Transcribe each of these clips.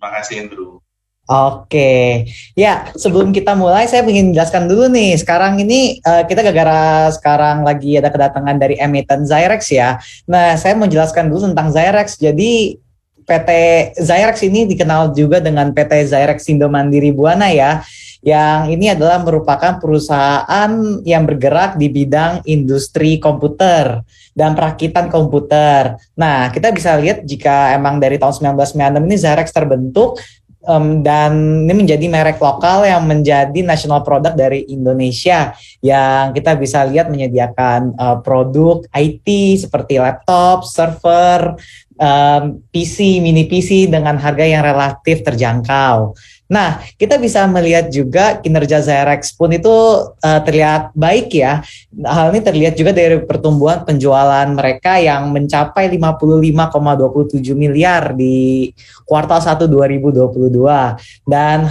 Makasih Andrew. Oke, ya sebelum kita mulai saya ingin jelaskan dulu nih. Sekarang ini kita gara-gara sekarang lagi ada kedatangan dari emiten Zyrex ya. Nah, saya mau jelaskan dulu tentang Zyrex. Jadi PT Zyrex ini dikenal juga dengan PT Zyrex Indo Mandiri Buana ya. Yang ini adalah merupakan perusahaan yang bergerak di bidang industri komputer dan perakitan komputer. Nah, kita bisa lihat jika emang dari tahun 1996 ini Zyrex terbentuk. Dan ini menjadi merek lokal yang menjadi national product dari Indonesia yang kita bisa lihat menyediakan produk IT seperti laptop, server, PC, mini PC dengan harga yang relatif terjangkau. Nah, kita bisa melihat juga kinerja Zyrex pun itu terlihat baik ya. Hal ini terlihat juga dari pertumbuhan penjualan mereka yang mencapai 55,27 miliar di kuartal 1 2022 dan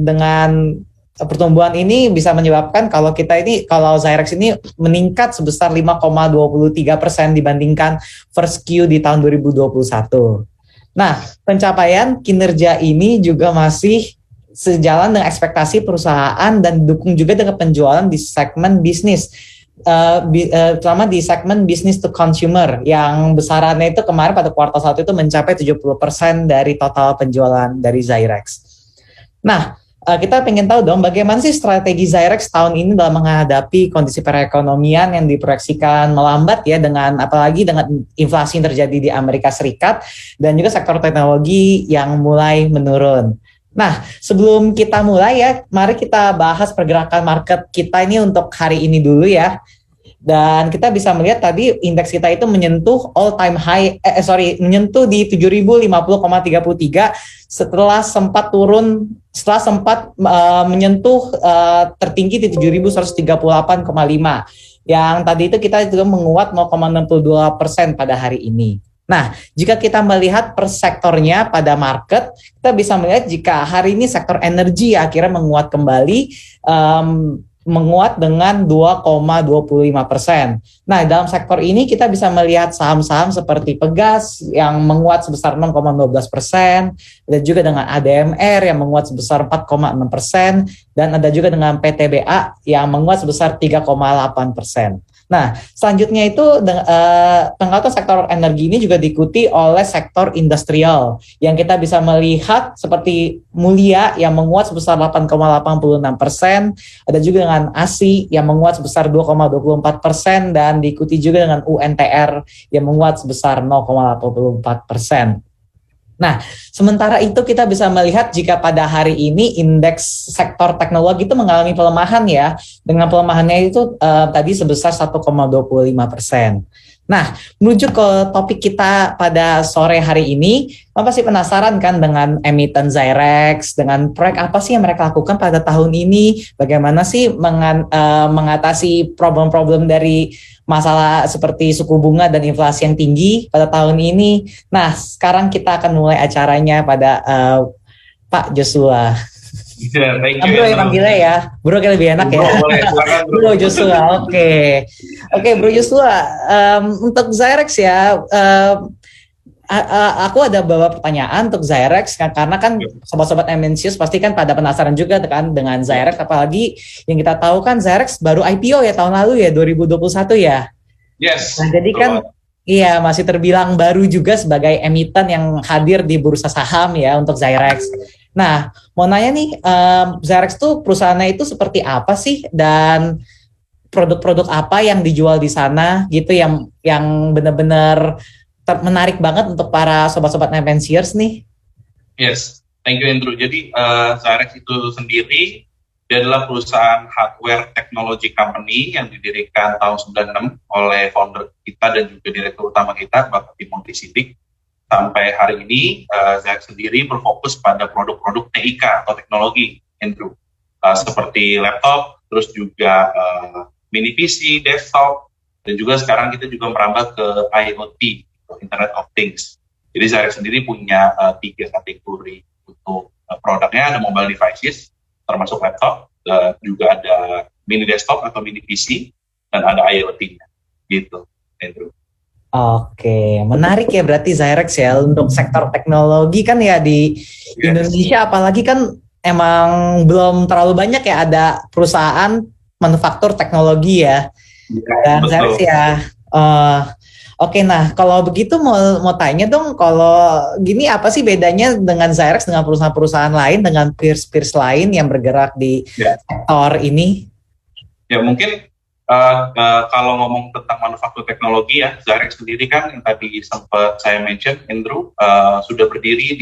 dengan pertumbuhan ini bisa menyebabkan kalau Zyrex ini meningkat sebesar 5,23% dibandingkan first Q di tahun 2021. Nah, pencapaian kinerja ini juga masih sejalan dengan ekspektasi perusahaan dan didukung juga dengan penjualan di segmen bisnis. Terutama di segmen business to consumer yang besarannya itu kemarin pada kuartal 1 itu mencapai 70% dari total penjualan dari Zyrex. Nah, kita pengen tahu dong bagaimana sih strategi Zyrex tahun ini dalam menghadapi kondisi perekonomian yang diproyeksikan melambat ya, dengan apalagi dengan inflasi yang terjadi di Amerika Serikat dan juga sektor teknologi yang mulai menurun. Nah, sebelum kita mulai ya, mari kita bahas pergerakan market kita ini untuk hari ini dulu ya. Dan kita bisa melihat tadi indeks kita itu menyentuh all time high, menyentuh di 7050,33 setelah sempat menyentuh tertinggi di 7138,5. Yang tadi itu kita juga menguat 0,62% pada hari ini. Nah, jika kita melihat per sektornya pada market, kita bisa melihat jika hari ini sektor energi akhirnya menguat kembali, menguat dengan 2,25%. Nah, dalam sektor ini kita bisa melihat saham-saham seperti Pegas yang menguat sebesar 0,12%, ada juga dengan ADMR yang menguat sebesar 4,6%, dan ada juga dengan PTBA yang menguat sebesar 3,8%. Nah, selanjutnya itu penguatan sektor energi ini juga diikuti oleh sektor industrial yang kita bisa melihat seperti Mulia yang menguat sebesar 8,86%, ada juga dengan ASI yang menguat sebesar 2,24% dan diikuti juga dengan UNTR yang menguat sebesar 0,84%. Nah, sementara itu kita bisa melihat jika pada hari ini indeks sektor teknologi itu mengalami pelemahan ya, dengan pelemahannya itu tadi sebesar 1,25%. Nah, menuju ke topik kita pada sore hari ini, kamu pasti penasaran kan dengan emiten Zyrex, dengan proyek apa sih yang mereka lakukan pada tahun ini, bagaimana sih mengatasi problem-problem dari masalah seperti suku bunga dan inflasi yang tinggi pada tahun ini. Nah, sekarang kita akan mulai acaranya pada Pak Joshua. Yeah, thank you, Bro ya panggilnya ya. Bro kayak lebih enak bro, ya. Boleh, silakan bro. Bro Joshua, oke Bro Joshua. Untuk Zyrex ya, aku ada beberapa pertanyaan untuk Zyrex karena kan sobat-sobat Emensius pasti kan pada penasaran juga kan dengan Zyrex, apalagi yang kita tahu kan Zyrex baru IPO ya tahun lalu ya 2021 ya. Yes. Nah, jadi kan iya masih terbilang baru juga sebagai emiten yang hadir di bursa saham ya untuk Zyrex. Nah, mau nanya nih, Zyrex tuh perusahaannya itu seperti apa sih dan produk-produk apa yang dijual di sana gitu yang benar-benar menarik banget untuk para sobat-sobat Nevensiers nih? Yes, thank you Andrew. Jadi Zyrex itu sendiri dia adalah perusahaan hardware technology company yang didirikan tahun 96 oleh founder kita dan juga direktur utama kita, Bapak Timothy Sidik. Sampai hari ini, Zyrex sendiri berfokus pada produk-produk TIK atau teknologi, Andrew. Seperti laptop, terus juga mini PC, desktop, dan juga sekarang kita juga merambah ke IoT, Internet of Things. Jadi Zyrex sendiri punya 3 kategori untuk produknya, ada mobile devices, termasuk laptop, juga ada mini desktop atau mini PC, dan ada IoT-nya, gitu, Andrew. Oke, menarik ya berarti Zyrex ya untuk sektor teknologi kan ya di Yes. Indonesia apalagi kan emang belum terlalu banyak ya ada perusahaan manufaktur teknologi ya. Ya, Dan Zyrex betul. ya. eh Oke, nah kalau begitu mau mau tanya dong, kalau gini apa sih bedanya dengan Zyrex dengan perusahaan-perusahaan lain dengan peers-peers lain yang bergerak di Ya, sektor ini? ya mungkin kalau ngomong tentang manufaktur teknologi ya, Zarex sendiri kan yang tadi sempat saya mention, Andrew, sudah berdiri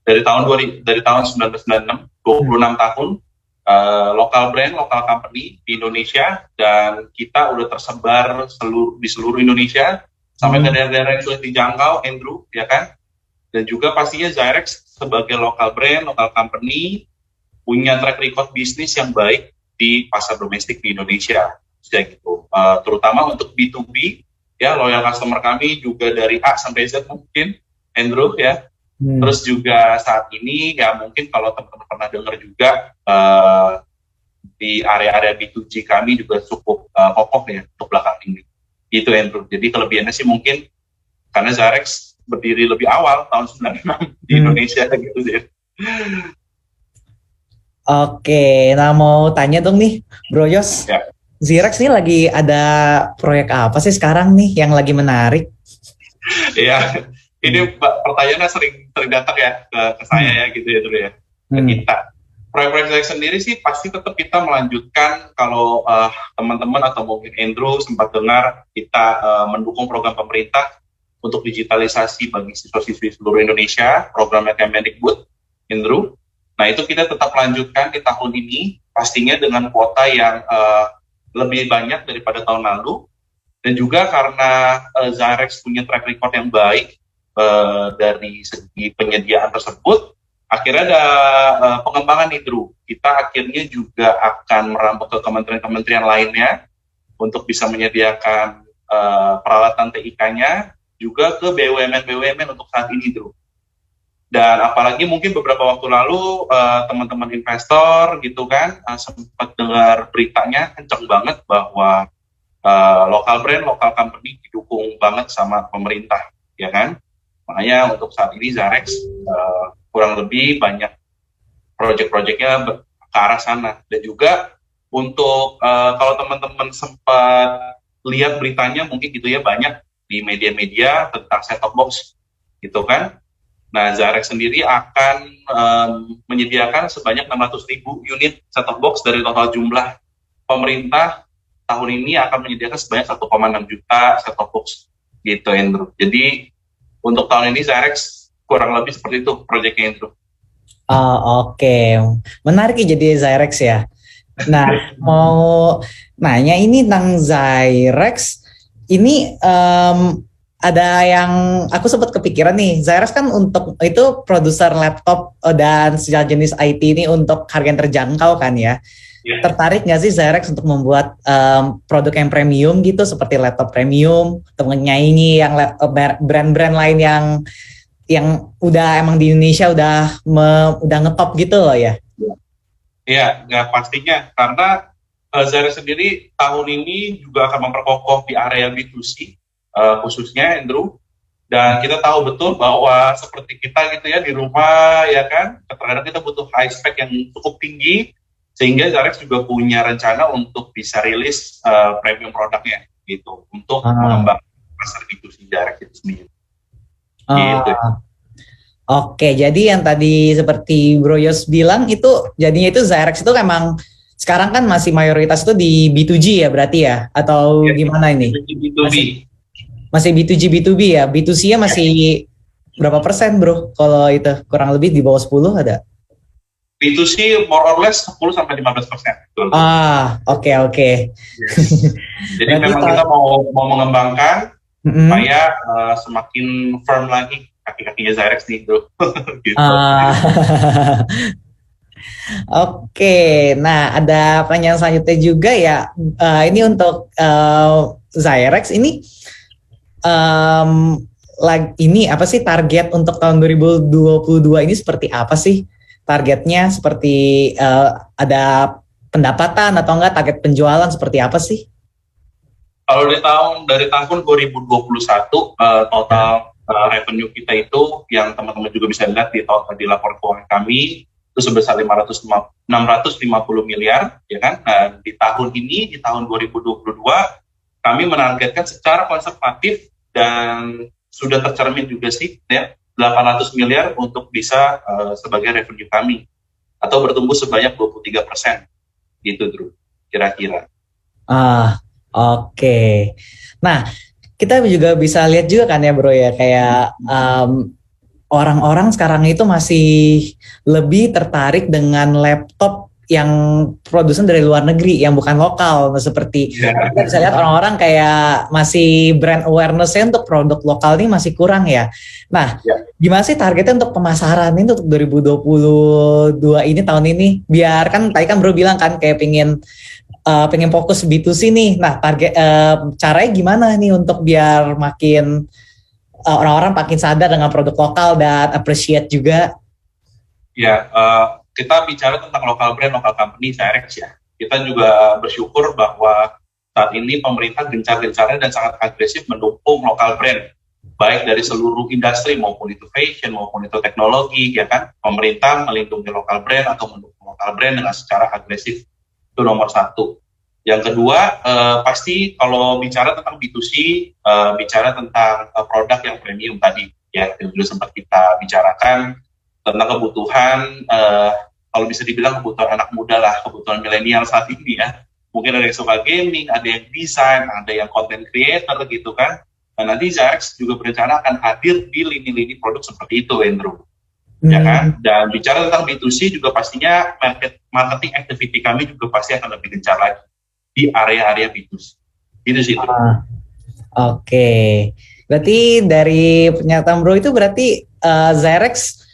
dari tahun 1996, 26 tahun, lokal brand, lokal company di Indonesia, dan kita udah tersebar di seluruh Indonesia sampai ke Hmm. daerah-daerah yang sulit dijangkau, Andrew, ya kan? Dan juga pastinya Zyrex sebagai lokal brand, lokal company punya track record bisnis yang baik di pasar domestik di Indonesia, ya gitu. Terutama untuk B2B, ya loyal customer kami juga dari A sampai Z mungkin, Andrew ya. Hmm. Terus juga saat ini ya mungkin kalau teman-teman pernah dengar juga di area-area B2G kami juga cukup kokoh ya untuk belakang ini. Itu Andrew. Jadi kelebihannya sih mungkin karena Zarex berdiri lebih awal tahun 96 di Hmm. Indonesia gitu sih. Oke, nah mau tanya dong nih, Bro Yos. Ya. Zyrex nih lagi ada proyek apa sih sekarang nih yang lagi menarik? Iya, ini Hmm. pertanyaannya sering sering datang ya ke saya Hmm. ya gitu ya dulu ya, ke Hmm. kita. Proyek-proyek saya sendiri sih pasti tetap kita melanjutkan kalau teman-teman atau mungkin Andrew sempat dengar kita mendukung program pemerintah untuk digitalisasi bagi siswa-siswi seluruh Indonesia, programnya Kemendikbud, Andrew. Nah itu kita tetap lanjutkan di tahun ini, pastinya dengan kuota yang lebih banyak daripada tahun lalu, dan juga karena Zyrex punya track record yang baik dari segi penyediaan tersebut, akhirnya ada pengembangan nih Drew. Kita akhirnya juga akan merambah ke kementerian-kementerian lainnya untuk bisa menyediakan peralatan TIK-nya juga ke BUMN-BUMN untuk saat ini Drew. Dan apalagi mungkin beberapa waktu lalu teman-teman investor gitu kan sempat dengar beritanya kencang banget bahwa lokal brand, lokal company didukung banget sama pemerintah, ya kan? Makanya untuk saat ini Zarex kurang lebih banyak proyek-proyeknya ke arah sana. Dan juga untuk kalau teman-teman sempat lihat beritanya mungkin gitu ya, banyak di media-media tentang set-top box gitu kan. Nah, Zarex sendiri akan menyediakan sebanyak 600.000 unit set-top box dari total jumlah pemerintah tahun ini akan menyediakan sebanyak 1,6 juta set-top box gitu Andrew. Jadi untuk tahun ini Zyrex kurang lebih seperti itu proyeknya Andrew. Oh, oke, menarik ya jadi Zyrex ya. Nah, mau nanya ini tentang Zyrex, ini ada yang aku sempat kepikiran nih, Zyrex kan untuk itu produser laptop dan sejenis IT ini untuk harga yang terjangkau kan ya. Ya. Tertarik nggak sih Zyrex untuk membuat produk yang premium gitu seperti laptop premium atau menyaingi yang brand-brand lain yang udah emang di Indonesia udah ngetop gitu loh ya. Iya, nggak pastinya karena Zyrex sendiri tahun ini juga akan memperkokoh di area B2C khususnya Andrew. Dan kita tahu betul bahwa seperti kita gitu ya di rumah ya kan, kadang-kadang kita butuh high spec yang cukup tinggi, sehingga Zarex juga punya rencana untuk bisa rilis premium produknya gitu untuk Ah. mengembangkan pasar B2C Zarex itu sendiri. Gitu. Ah. Oke, jadi yang tadi seperti Bro Yos bilang itu jadinya itu Zyrex itu emang sekarang kan masih mayoritas itu di B2G ya berarti ya atau Ya, gimana ini? B2B. Masih masih B2G B2B ya. B2C-nya masih berapa persen, Bro? Kalau itu kurang lebih di bawah 10 ada? B2C more or less 10 sampai 15%. Betul. Ah, oke oke. Yes. Jadi Berarti memang kita mau mengembangkan mm-mm. supaya semakin firm lagi kaki-kakinya Zyrex nih tuh. Gitu. Ah, oke, nah ada pertanyaan selanjutnya juga ya. Ini untuk Zyrex ini ini apa sih target untuk tahun 2022 ini seperti apa sih? Targetnya seperti ada pendapatan atau enggak target penjualan seperti apa sih? Kalau dari tahun 2021 total revenue kita itu yang teman-teman juga bisa lihat di laporan keuangan kami itu sebesar 650 miliar, ya kan? Nah, di tahun ini, di tahun 2022 kami menargetkan secara konservatif dan sudah tercermin juga sih, ya, 800 miliar untuk bisa sebagai revenue kami atau bertumbuh sebanyak 23% gitu, Drew, kira-kira. Oke. Nah, kita juga bisa lihat juga kan ya bro ya, kayak orang-orang sekarang itu masih lebih tertarik dengan laptop yang produsen dari luar negeri yang bukan lokal, seperti kita bisa lihat orang-orang kayak masih brand awareness-nya untuk produk lokal ini masih kurang ya. Nah, gimana sih targetnya untuk pemasaran ini untuk 2022 ini, tahun ini? Biar kan tadi kan bro bilang kan kayak pengen fokus B2C nih. Nah, target caranya gimana nih untuk biar makin orang-orang makin sadar dengan produk lokal dan appreciate juga? Ya, kita bicara tentang lokal brand, lokal company, Zyrex ya. Kita juga bersyukur bahwa saat ini pemerintah gencar-gencarnya dan sangat agresif mendukung lokal brand, baik dari seluruh industri maupun itu fashion maupun itu teknologi, ya kan. Pemerintah melindungi lokal brand atau mendukung lokal brand dengan secara agresif, itu nomor satu. Yang kedua, pasti kalau bicara tentang B2C, bicara tentang produk yang premium tadi, ya dulu sempat kita bicarakan tentang kebutuhan, kalau bisa dibilang kebutuhan anak muda lah, kebutuhan milenial saat ini ya. Mungkin ada yang suka gaming, ada yang desain, ada yang content creator gitu kan. Nah, nanti Zyrex juga berencana akan hadir di lini-lini produk seperti itu, Andrew. Ya kan? Dan bicara tentang B2C juga pastinya marketing activity kami juga pasti akan lebih gencar lagi di area-area B2C. Itu sih. Oke. Berarti dari pernyataan bro itu berarti Zyrex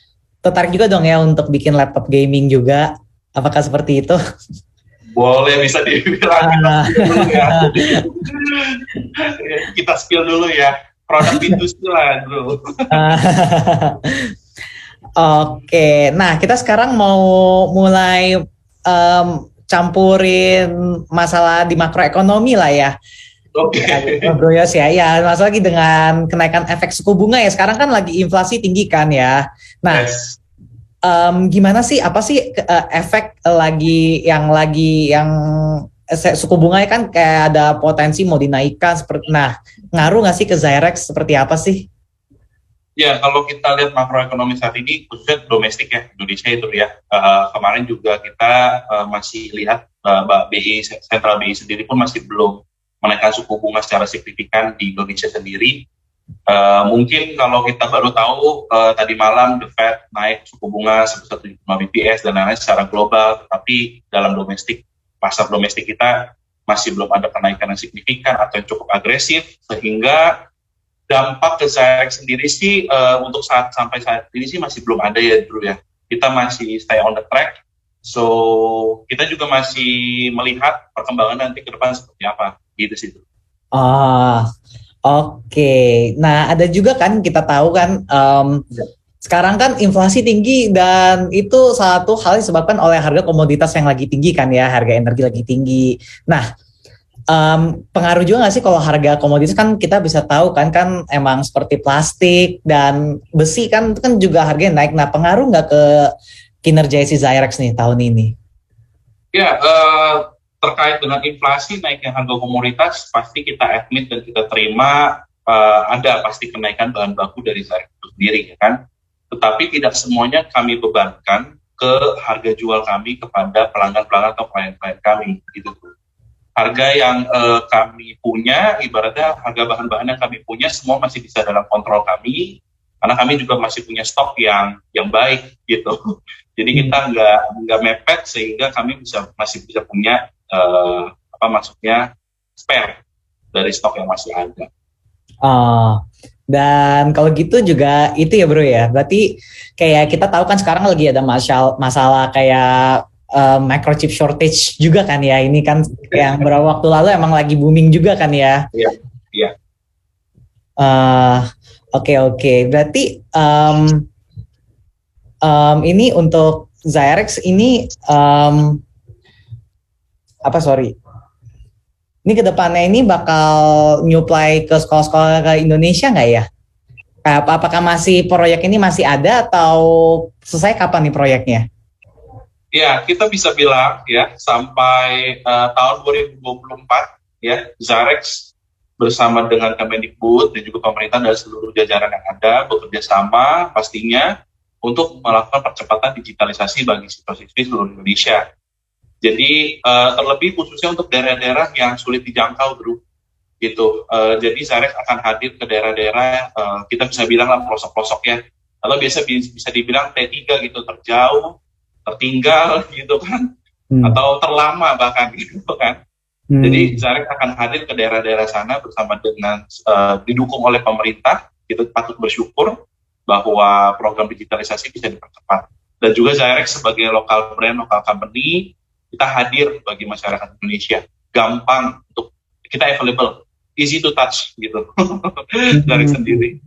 tertarik juga dong ya untuk bikin laptop gaming juga. Apakah seperti itu? Boleh, bisa dibilang. Kita spill dulu ya. Produk B2C lah, bro. Oke, nah kita sekarang mau mulai campurin masalah di makroekonomi lah ya. Oke. Bro Yos ya, masalah lagi dengan kenaikan efek suku bunga ya. Sekarang kan lagi inflasi tinggi kan ya. Nah, gimana sih? Apa sih efek yang suku bunganya kan kayak ada potensi mau dinaikkan seperti. Nah, ngaruh nggak sih ke Zyrex seperti apa sih? Ya, kalau kita lihat makroekonomi saat ini, khususnya domestik ya, Indonesia itu ya. Kemarin juga kita masih lihat BI, Sentral BI sendiri pun masih belum menaikkan suku bunga secara signifikan di Indonesia sendiri. Mungkin kalau kita baru tahu tadi malam The Fed naik suku bunga sebesar 75 bps dan lain-lain secara global, tetapi dalam pasar domestik kita masih belum ada kenaikan yang signifikan atau yang cukup agresif, sehingga dampak ke Zyrex sendiri sih untuk sampai saat ini sih masih belum ada ya Drew ya. Kita masih stay on the track, so kita juga masih melihat perkembangan nanti ke depan seperti apa. Gitu sih. Oke. Nah, ada juga kan kita tahu kan sekarang kan inflasi tinggi dan itu satu hal disebabkan oleh harga komoditas yang lagi tinggi kan ya, harga energi lagi tinggi. Nah, pengaruh juga nggak sih kalau harga komoditas kan kita bisa tahu kan emang seperti plastik dan besi kan juga harganya naik. Nah, pengaruh nggak ke kinerja si Zyrex nih tahun ini? Ya, terkait dengan inflasi, naiknya harga komoditas, pasti kita admit dan kita terima ada pasti kenaikan bahan baku dari Zyrex itu sendiri, ya kan? Tetapi tidak semuanya kami bebankan ke harga jual kami kepada pelanggan-pelanggan atau klien-klien kami, gitu. Harga yang kami punya, ibaratnya harga bahan-bahan yang kami punya, semua masih bisa dalam kontrol kami, karena kami juga masih punya stok yang baik, gitu. Jadi kita nggak mepet, sehingga kami masih bisa punya spare dari stok yang masih ada. Dan kalau gitu juga itu ya bro ya, berarti kayak kita tahu kan sekarang lagi ada masalah kayak microchip shortage juga kan ya, ini kan yang beberapa waktu lalu emang lagi booming juga kan ya. Iya. Oke. Berarti ini untuk Zyrex ini Ini kedepannya ini bakal nyuplai ke sekolah-sekolah ke Indonesia nggak ya? Apakah masih proyek ini masih ada atau selesai kapan nih proyeknya? Ya, kita bisa bilang ya sampai tahun 2024 ya Zarex bersama dengan Kemendikbud dan juga pemerintah dan seluruh jajaran yang ada bekerja sama pastinya untuk melakukan percepatan digitalisasi bagi siswa-siswi seluruh Indonesia. Jadi terlebih khususnya untuk daerah-daerah yang sulit dijangkau, Bro. Gitu. Jadi Zarex akan hadir ke daerah-daerah kita bisa bilang lah pelosok-pelosok ya. Atau bisa dibilang T3 gitu, terjauh, tertinggal gitu kan. Atau terlama bahkan gitu kan. Jadi Zarex akan hadir ke daerah-daerah sana bersama dengan didukung oleh pemerintah. Kita patut bersyukur bahwa program digitalisasi bisa dipercepat. Dan juga Zarex sebagai lokal brand, lokal company, kita hadir bagi masyarakat Indonesia. Gampang untuk kita available, easy to touch gitu. Zarex sendiri.